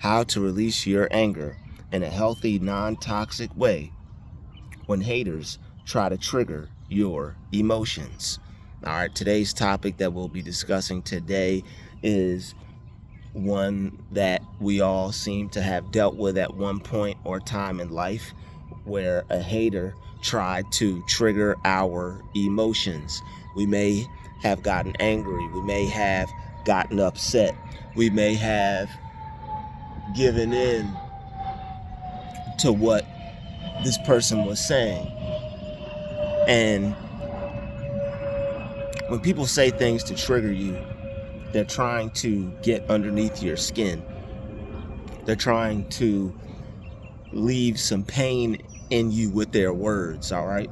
how to release your anger in a healthy, non-toxic way when haters try to trigger your emotions. All right, today's topic that we'll be discussing today is one that we all seem to have dealt with at one point or time in life, where a hater tried to trigger our emotions. We may have gotten angry, we may have gotten upset, we may have given in to what this person was saying. And when people say things to trigger you, they're trying to get underneath your skin. They're trying to leave some pain in you with their words, all right?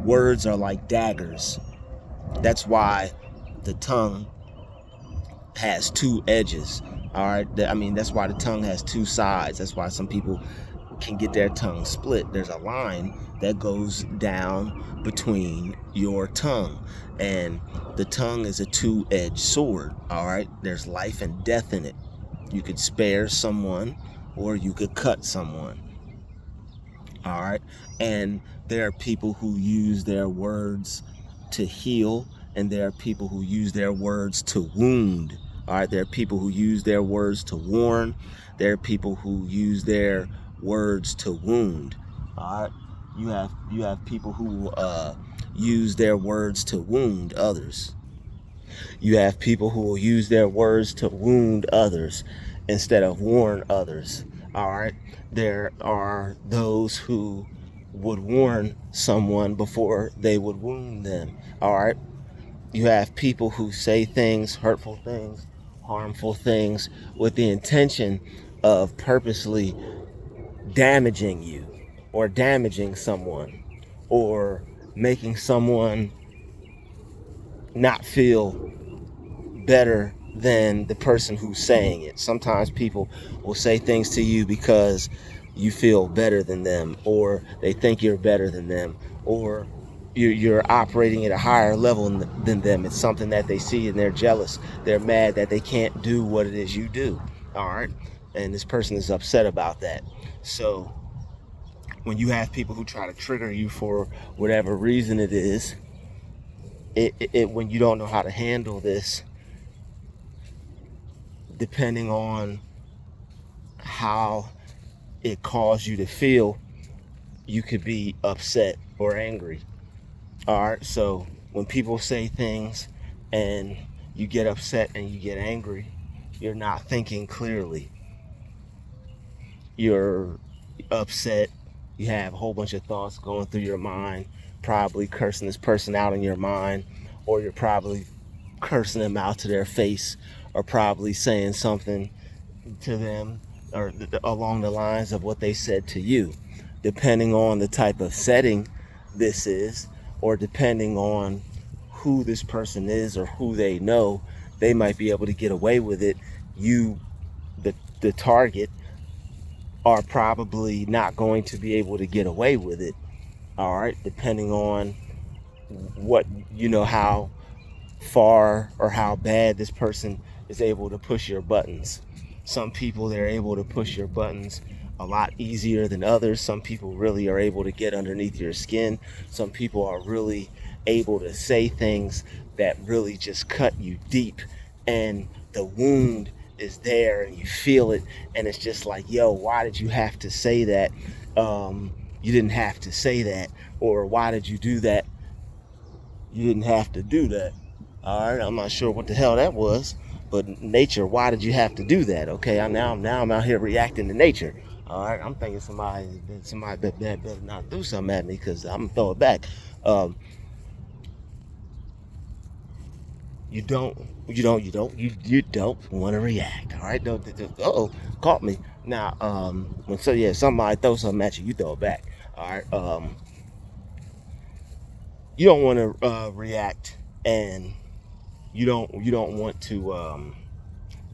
Words are like daggers. That's why the tongue has two edges, all right? That's why the tongue has two sides. That's why some people can get their tongue split. There's a line that goes down between your tongue, and the tongue is a two-edged sword, all right? There's life and death in it. You could spare someone or you could cut someone, all right? And there are people who use their words to heal, and there are people who use their words to wound, all right? There are people who use their words to warn. There are people who use their words to wound, all right? You have people who use their words to wound others. You have people who will use their words to wound others instead of warn others, all right? There are those who would warn someone before they would wound them, all right? You have people who say things, hurtful things, harmful things, with the intention of purposely damaging you or damaging someone or making someone not feel better than the person who's saying it. Sometimes people will say things to you because you feel better than them, or they think you're better than them, or you're operating at a higher level than them. It's something that they see and they're jealous. They're mad that they can't do what it is you do, all right? And this person is upset about that. So when you have people who try to trigger you for whatever reason it is, when you don't know how to handle this, depending on how it caused you to feel, you could be upset or angry. All right, so when people say things and you get upset and you get angry, you're not thinking clearly. You're upset, you have a whole bunch of thoughts going through your mind, probably cursing this person out in your mind, or you're probably cursing them out to their face, or probably saying something to them or along the lines of what they said to you. Depending on the type of setting this is, or depending on who this person is or who they know, they might be able to get away with it. You, the target, are probably not going to be able to get away with it, all right? Depending on what, how far or how bad this person is able to push your buttons. Some people, they're able to push your buttons a lot easier than others. Some people really are able to get underneath your skin. Some people are really able to say things that really just cut you deep, and the wound is there and you feel it, and it's just like, yo, why did you have to say that? You didn't have to say that. Or why did you do that? You didn't have to do that. All right, I'm not sure what the hell that was, but nature, why did you have to do that? Okay, I'm out here reacting to nature. All right, I'm thinking somebody better not do something at me, because I'm gonna throw it back. You don't want to react. All right, caught me. Now, when somebody throws something at you, you throw it back. All right, you don't want to react, and you don't want to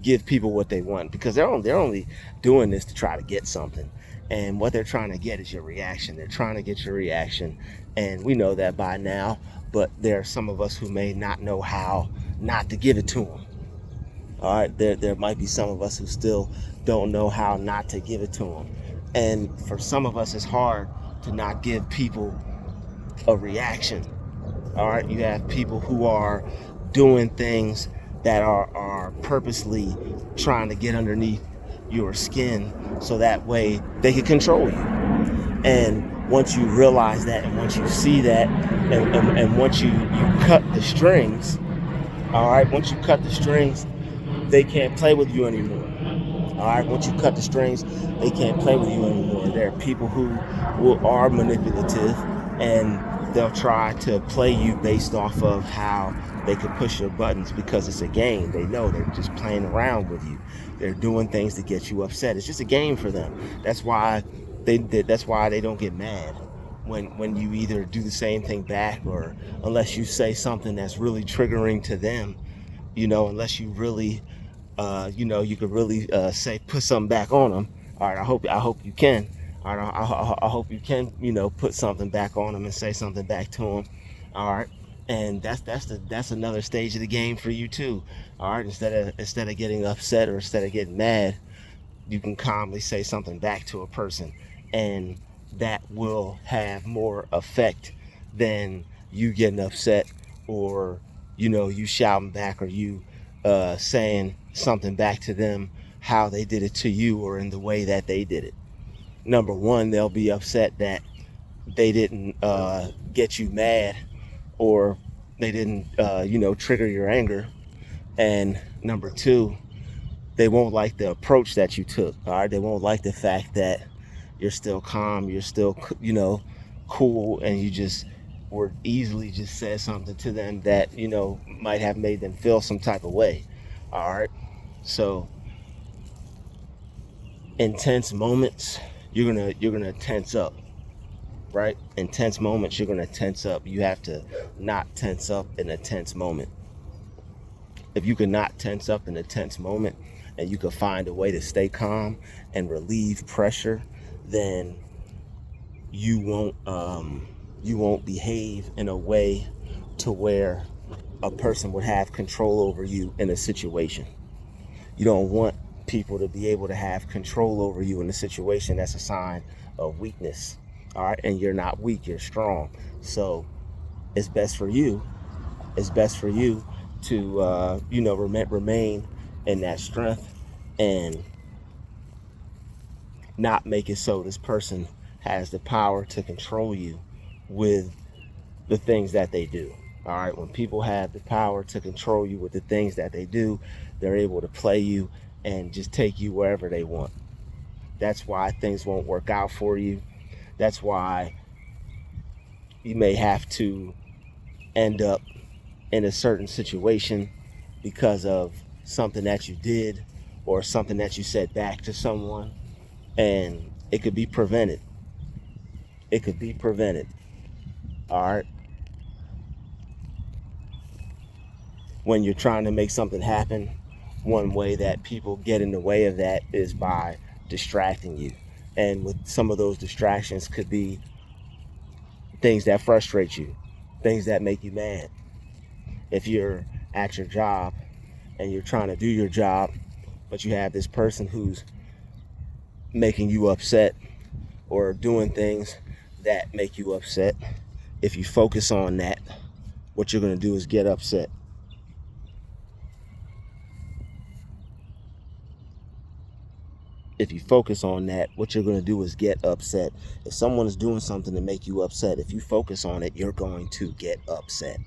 give people what they want, because they're only doing this to try to get something, and what they're trying to get is your reaction. They're trying to get your reaction, and we know that by now. But there are some of us who may not know how not to give it to them. All right, there might be some of us who still don't know how not to give it to them. And for some of us, it's hard to not give people a reaction. All right, you have people who are doing things that are purposely trying to get underneath your skin so that way they can control you. And once you realize that, and once you see that, and once you cut the strings, all right, once you cut the strings, they can't play with you anymore. All right, once you cut the strings, they can't play with you anymore. There are people who are manipulative, and they'll try to play you based off of how they can push your buttons because it's a game. They know they're just playing around with you. They're doing things to get you upset. It's just a game for them. That's why they don't get mad when you either do the same thing back, or unless you say something that's really triggering to them. Unless you really you could really say put something back on them. All right, I hope you can. All right, I hope you can, put something back on them and say something back to them. All right, and that's another stage of the game for you too. All right, instead of getting upset or instead of getting mad, you can calmly say something back to a person, and that will have more effect than you getting upset, or you shouting back, or you saying something back to them how they did it to you or in the way that they did it. Number one, they'll be upset that they didn't get you mad, or they didn't trigger your anger. And number two, they won't like the approach that you took. All right, they won't like the fact that you're still calm, you're still cool, and you just were easily just said something to them that might have made them feel some type of way. All right, so intense moments, you're gonna tense up, right? Intense moments, you're gonna tense up. You have to not tense up in a tense moment. If you can not tense up in a tense moment, and you can find a way to stay calm and relieve pressure, then you won't behave in a way to where a person would have control over you in a situation. You don't want people to be able to have control over you in a situation. That's a sign of weakness. All right, and you're not weak, you're strong. So it's best for you to remain in that strength, and not make it so this person has the power to control you with the things that they do. All right, when people have the power to control you with the things that they do, they're able to play you and just take you wherever they want. That's why things won't work out for you. That's why you may have to end up in a certain situation because of something that you did or something that you said back to someone, and it could be prevented. It could be prevented. All right. When you're trying to make something happen, one way that people get in the way of that is by distracting you. And with some of those distractions could be things that frustrate you, things that make you mad. If you're at your job and you're trying to do your job, but you have this person who's making you upset or doing things that make you upset, if you focus on that, what you're going to do is get upset. If you focus on that, what you're going to do is get upset. If someone is doing something to make you upset, if you focus on it, you're going to get upset.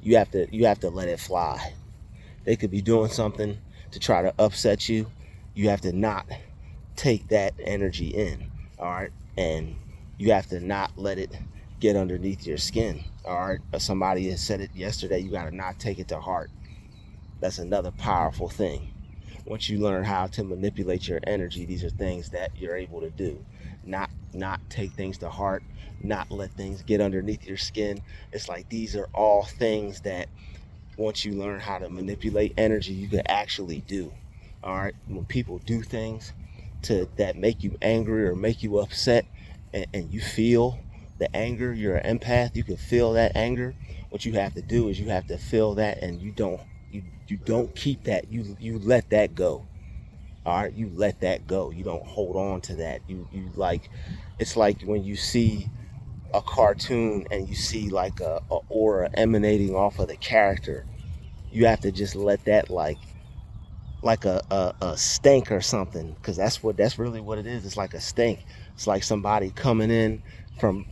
You have to let it fly. They could be doing something to try to upset you. You have to not take that energy in. All right, and you have to not let it get underneath your skin. All right, somebody has said it yesterday. You got to not take it to heart. That's another powerful thing. Once you learn how to manipulate your energy, these are things that you're able to do. Not take things to heart, not let things get underneath your skin. It's like these are all things that once you learn how to manipulate energy, you can actually do. All right, when people do things that make you angry or make you upset, and you feel The anger, you're an empath, you can feel that anger. What you have to do is you have to feel that, and you don't keep that. You let that go. All right, you let that go. You don't hold on to that. You like, it's like when you see a cartoon and you see like a aura emanating off of the character. You have to just let that, like a stink or something, because that's really what it is. It's like a stink. It's like somebody coming in from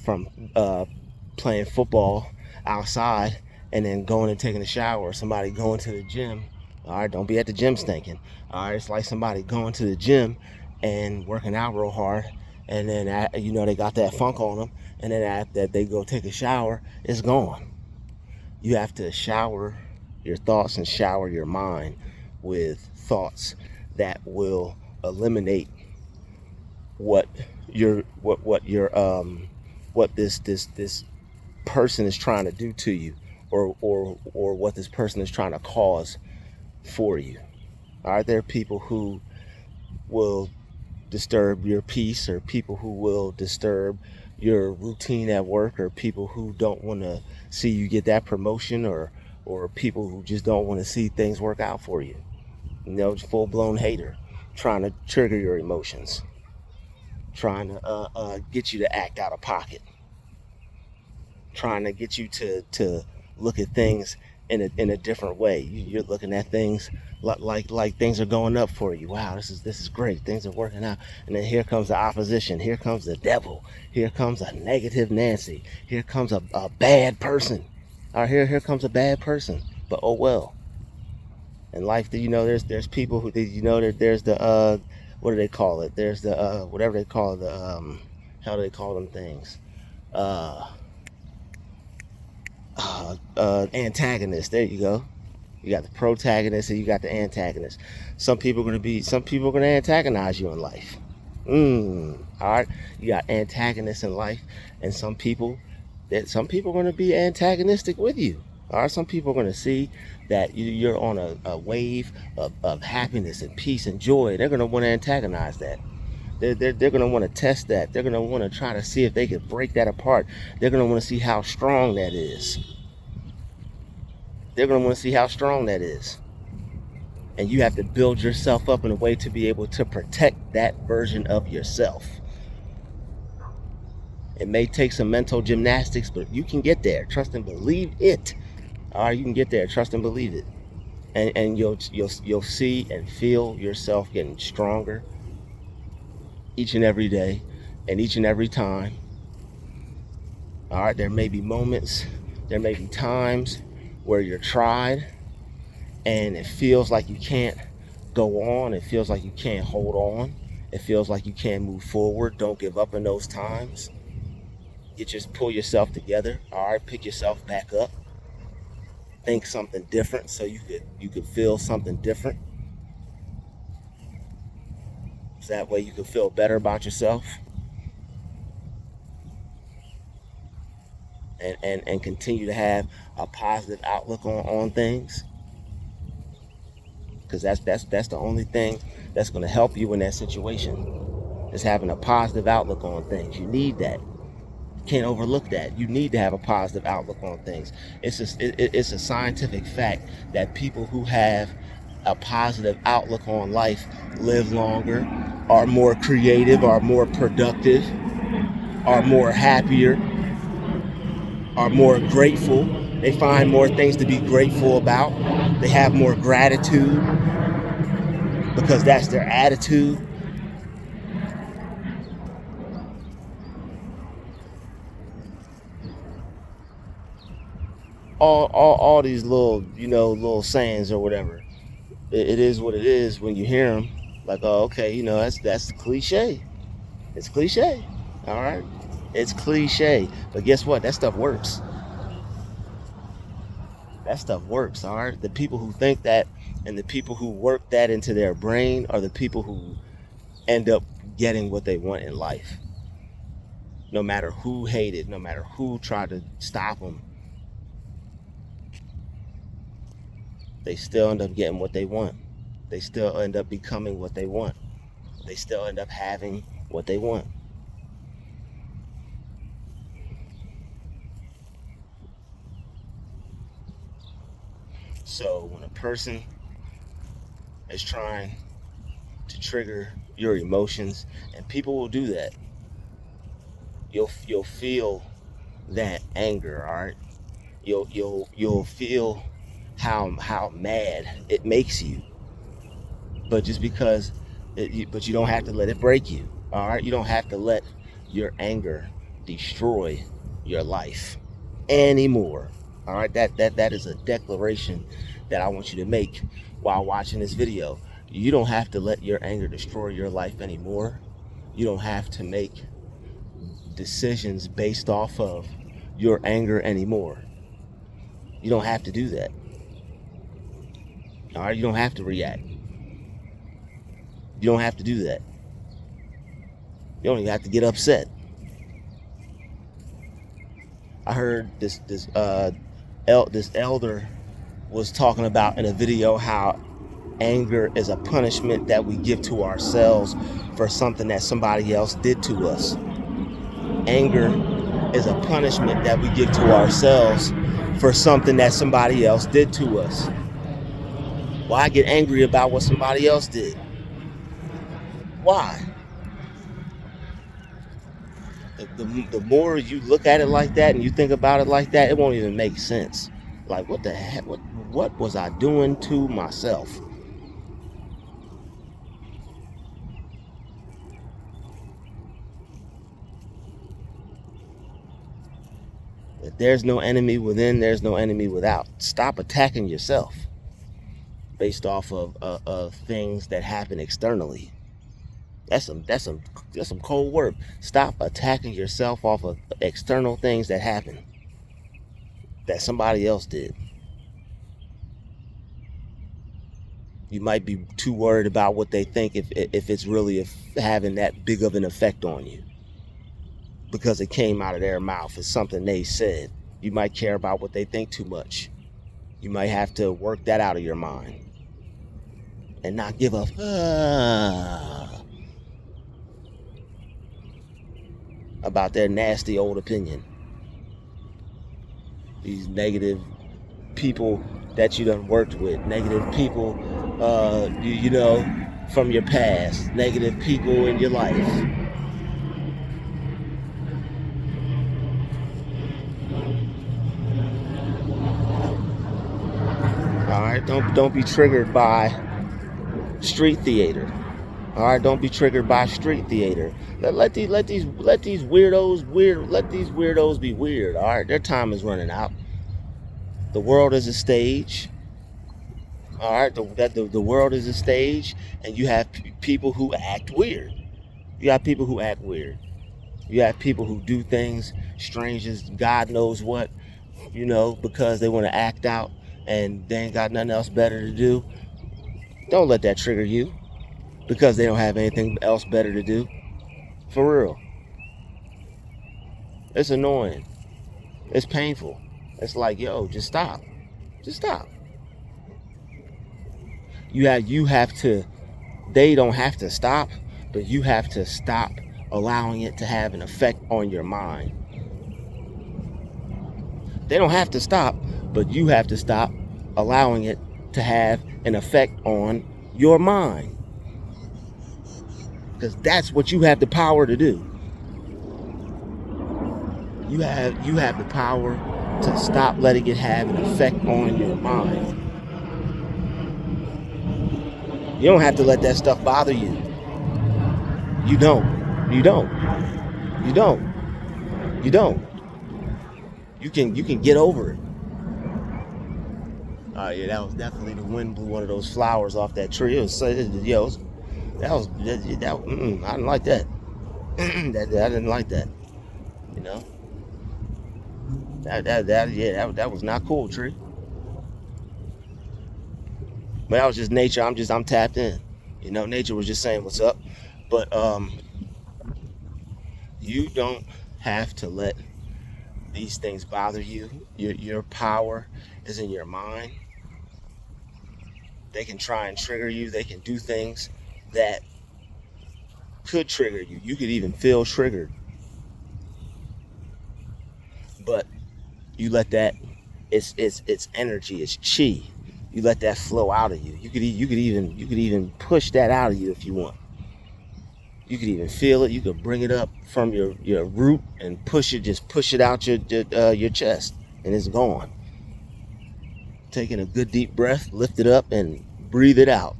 playing football outside and then going and taking a shower, or somebody going to the gym. All right, don't be at the gym stinking. All right, it's like somebody going to the gym and working out real hard, and then they got that funk on them, and then after they go take a shower, it's gone. You have to shower your thoughts and shower your mind with thoughts that will eliminate what this person is trying to do to you, or what this person is trying to cause for you. All right, there are people who will disturb your peace, or people who will disturb your routine at work, or people who don't want to see you get that promotion, or people who just don't want to see things work out for you. Full-blown hater, trying to trigger your emotions, trying to get you to act out of pocket, trying to get you to look at things in a different way. You're looking at things like things are going up for you. Wow, this is great. Things are working out. And then here comes the opposition. Here comes the devil. Here comes a negative Nancy. Here comes a bad person. Or here comes a bad person. But oh well. In life, there's people who, there's the what do they call it? There's the whatever they call it, the how do they call them things? Antagonist. There you go. You got the protagonist and you got the antagonist. Some people are going to antagonize you in life. All right. You got antagonists in life, and some people are going to be antagonistic with you. All right. Some people are going to see that you're on a wave of happiness and peace and joy. They're going to want to antagonize that. They're going to want to test that. They're going to want to try to see if they can break that apart. They're going to want to see how strong that is. They're going to want to see how strong that is. And you have to build yourself up in a way to be able to protect that version of yourself. It may take some mental gymnastics, but you can get there. Trust and believe it. All right, you can get there. Trust and believe it. And you'll see and feel yourself getting stronger each and every day and each and every time. All right, there may be moments, there may be times where you're tried and it feels like you can't go on. It feels like you can't hold on. It feels like you can't move forward. Don't give up in those times. You just pull yourself together. All right, pick yourself back up. Think something different so you could feel something different. So that way you can feel better about yourself. And continue to have a positive outlook on things. Because that's the only thing that's going to help you in that situation, is having a positive outlook on things. You need that. You can't overlook that. You need to have a positive outlook on things. It's a scientific fact that people who have a positive outlook on life live longer, are more creative, are more productive, are more happier, are more grateful. They find more things to be grateful about. They have more gratitude because that's their attitude. All these little sayings or whatever. It is what it is when you hear them. Like, oh, okay, that's cliche. It's cliche. All right, it's cliche. But guess what? That stuff works. That stuff works. All right. The people who think that and the people who work that into their brain are the people who end up getting what they want in life. No matter who hated, no matter who tried to stop them, they still end up getting what they want. They still end up becoming what they want. They still end up having what they want. So when a person is trying to trigger your emotions, and people will do that, you'll feel that anger, all right? You'll feel how mad it makes you, but just because but you don't have to let it break you, all right? You don't have to let your anger destroy your life anymore, all right? That is a declaration that I want you to make while watching this video. You don't have to let your anger destroy your life anymore. You don't have to make decisions based off of your anger anymore. You don't have to do that. All right, you don't have to react. You don't have to do that. You don't even have to get upset. I heard this elder was talking about in a video how anger is a punishment that we give to ourselves for something that somebody else did to us. Anger is a punishment that we give to ourselves for something that somebody else did to us. Why get angry about what somebody else did? Why? The more you look at it like that and you think about it like that, it won't even make sense. Like, what the heck? What was I doing to myself? If there's no enemy within, there's no enemy without. Stop attacking yourself based off of things that happen externally. That's some cold work. Stop attacking yourself off of external things that happen that somebody else did. You might be too worried about what they think if it's really having that big of an effect on you because it came out of their mouth. It's something they said. You might care about what they think too much. You might have to work that out of your mind and not give up about their nasty old opinion. These negative people that you done worked with, negative people you know from your past, negative people in your life. All right, don't be triggered by street theater. All right, don't be triggered by street theater. Let these weirdos be weird. All right, their time is running out. The world is a stage. All right, the world is a stage, and you have people who act weird. You have people who act weird. You have people who do things strange as God knows what, because they want to act out and they ain't got nothing else better to do. Don't let that trigger you because they don't have anything else better to do. For real. It's annoying. It's painful. It's like, yo, just stop. Just stop. You have to, they don't have to stop, but you have to stop allowing it to have an effect on your mind. They don't have to stop, but you have to stop allowing it to have an effect on your mind. Because that's what you have the power to do. You have the power to stop letting it have an effect on your mind. You don't have to let that stuff bother you. You don't. You don't. You don't. You don't. You can get over it. Yeah, that was definitely the wind blew one of those flowers off that tree. It was, I didn't like that. I didn't like that. That was not cool, tree. But that was just nature. I'm tapped in. Nature was just saying what's up. But you don't have to let these things bother you. Your power is in your mind. They can try and trigger you. They can do things that could trigger you. You could even feel triggered. But you let that, it's energy, it's chi. You let that flow out of you. You could even push that out of you if you want. You could even feel it. You could bring it up from your root and just push it out your chest, and it's gone. Taking a good deep breath, lift it up and breathe it out.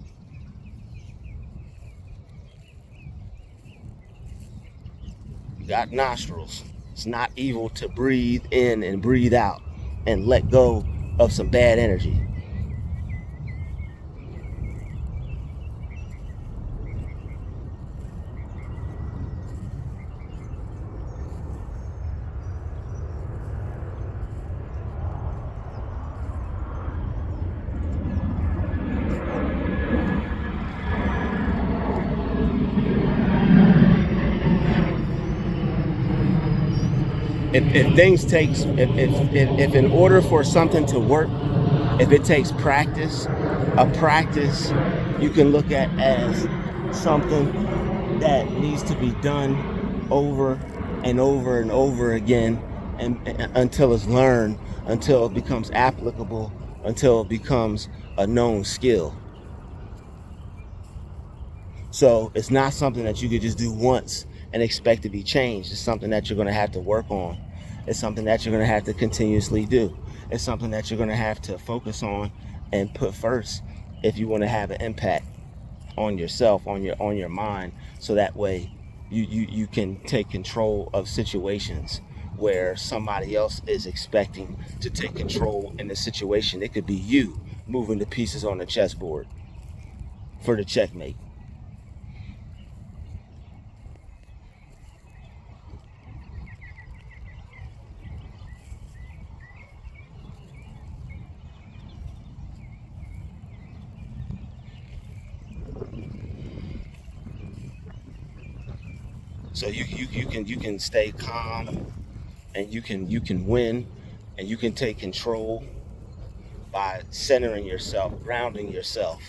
You got nostrils. It's not evil to breathe in and breathe out and let go of some bad energy. If in order for something to work, if it takes practice, a practice you can look at as something that needs to be done over and over and over again, and until it's learned, until it becomes applicable, until it becomes a known skill. So it's not something that you could just do once and expect to be changed. It's something that you're going to have to work on. It's something that you're going to have to continuously do. It's something that you're going to have to focus on and put first if you want to have an impact on yourself, on your mind, so that way you can take control of situations where somebody else is expecting to take control in the situation. It could be you moving the pieces on the chessboard for the checkmate. So you can stay calm, and you can win, and you can take control by centering yourself, grounding yourself,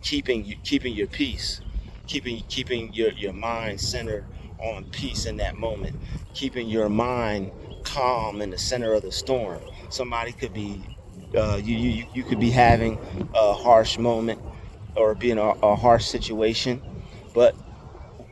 keeping your peace, keeping your mind centered on peace in that moment, keeping your mind calm in the center of the storm. Somebody could be you could be having a harsh moment or be in a harsh situation, but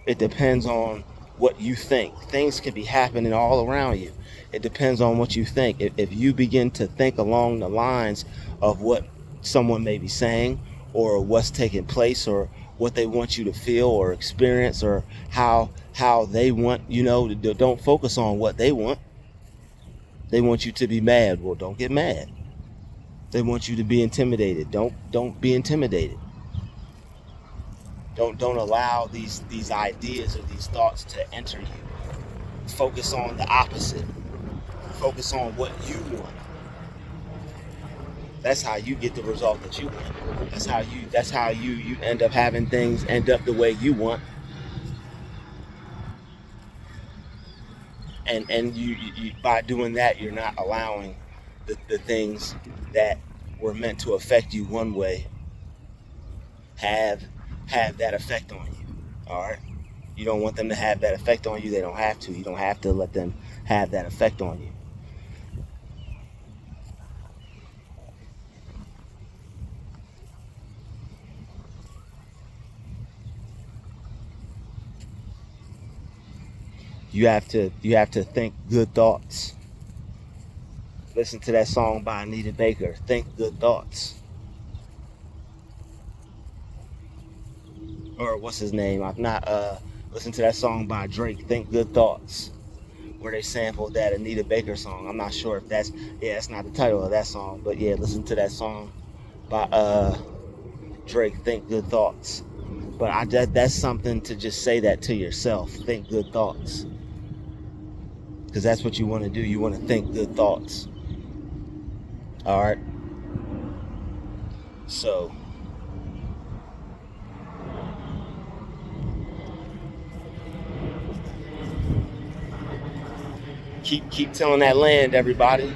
it depends on what you think. Things can be happening all around you. It depends on what you think. If you begin to think along the lines of what someone may be saying, or what's taking place, or what they want you to feel or experience, or how they want, don't focus on what they want. They want you to be mad. Well, don't get mad. They want you to be intimidated. Don't be intimidated. Don't allow these ideas or these thoughts to enter you. Focus on the opposite. Focus on what you want. That's how you get the result that you want. That's how you end up having things end up the way you want. And you by doing that, you're not allowing the things that were meant to affect you one way have that effect on you. All right. You don't want them to have that effect on you. They don't have to. You don't have to let them have that effect on you. You have to think good thoughts. Listen to that song by Anita Baker, Think Good Thoughts. Or what's his name? I've not listened to that song by Drake, Think Good Thoughts, where they sampled that Anita Baker song. I'm not sure if that's not the title of that song, but yeah, listen to that song by Drake, Think Good Thoughts. But that's something to just say that to yourself, think good thoughts. Because that's what you want to do. You want to think good thoughts. All right. So keep tilling that land, everybody.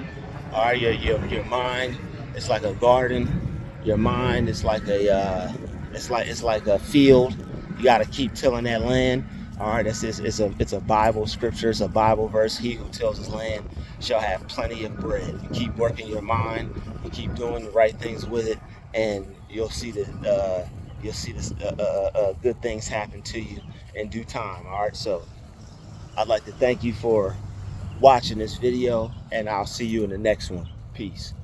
All right. Your mind, it's like a garden. Your mind is like a it's like a field. You got to keep tilling that land. All right, it's a Bible scripture, it's a Bible verse. He who tills his land shall have plenty of bread. You keep working your mind, you keep doing the right things with it, and you'll see this good things happen to you in due time. All right, so I'd like to thank you for watching this video, and I'll see you in the next one. Peace.